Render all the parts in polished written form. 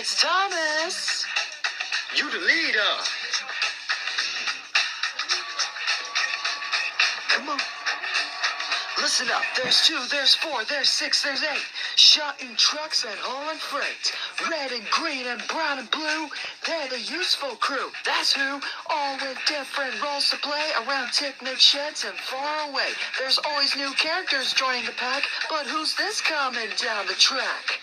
It's Thomas. You the leader. Come on. Listen up. There's 2, there's 4, there's 6, there's 8. Shutting trucks and hauling freight. Red and green and brown and blue. They're the useful crew. That's who. All with different roles to play around picnic sheds and far away. There's always new characters joining the pack. But who's this coming down the track?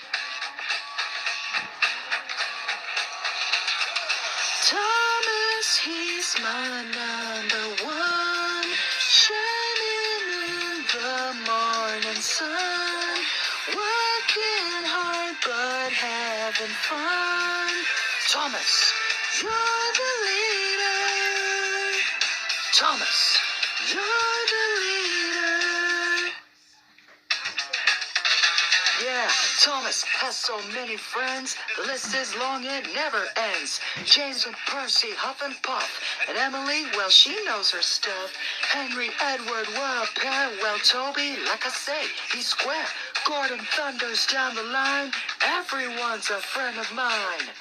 Thomas, he's my number 1. Shining in the morning sun. Working hard but having fun. Thomas, you're the leader. Thomas, you're the leader. Yeah, Thomas has so many friends. The list is long, it never ends. James and Percy, Huff and Puff. And Emily, well, she knows her stuff. Henry, Edward, what a pair. Well, Toby, like I say, he's square. Gordon thunders down the line. Everyone's a friend of mine.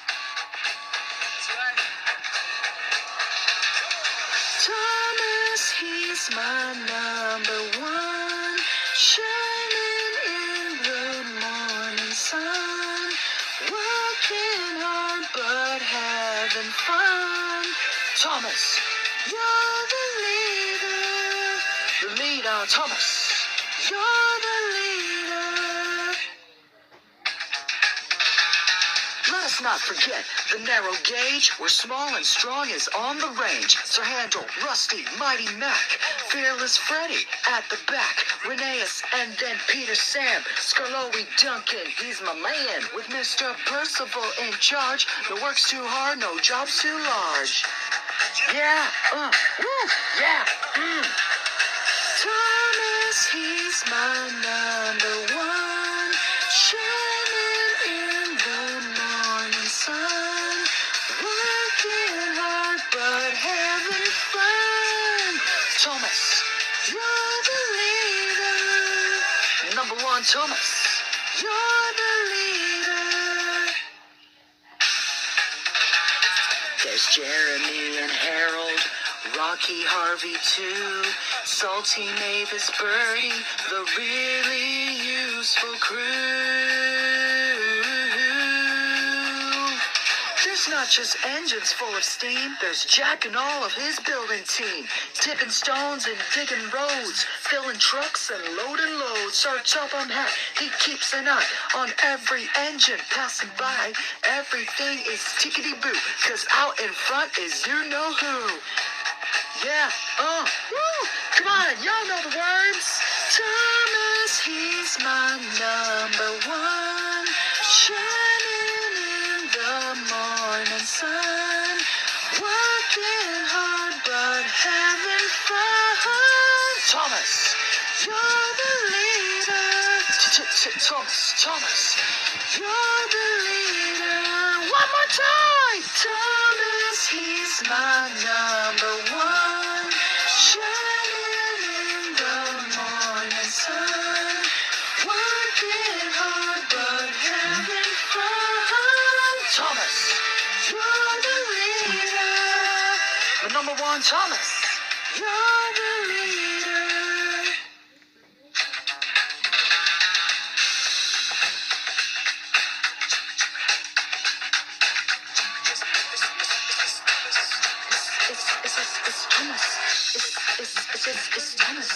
Thomas, he's my number 1. Shining in the morning sun. Working hard but having fun. Thomas, you're the leader. The leader, Thomas. You're the leader. Let us not forget the narrow gauge. We're small and strong as on the range. Sir Handel, Rusty, Mighty Mac, Fearless Freddy at the back. Rheneas and then Peter Sam. Scarlowy Duncan, he's my man. With Mr. Percival in charge. No work's too hard, no job's too large. Yeah, woo, yeah, Thomas, he's my number 1. Shining in the morning sun. Working hard but having fun. Thomas, you're the leader. Number 1, Thomas, you're the leader. There's Jeremy and Harold, Rocky, Harvey too, Salty, Mavis, Birdie, the really useful crew. There's not just engines full of steam, there's Jack and all of his building team. Tipping stones and digging roads, filling trucks and loading loads. Sir Topham Hatt, he keeps an eye on every engine passing by. Everything is tickety-boo, cause out in front is you know who. Yeah, woo! Come on, y'all know the words. Thomas, he's my number 1. Shining in the morning sun. Working hard but having fun. Thomas, you're the leader. Thomas, you're the leader. One more time. Thomas, he's my number 1. Shining in the morning sun. Working hard but having fun. Thomas, you're the leader. The number 1, Thomas, you're the leader. It's Thomas. It's Thomas.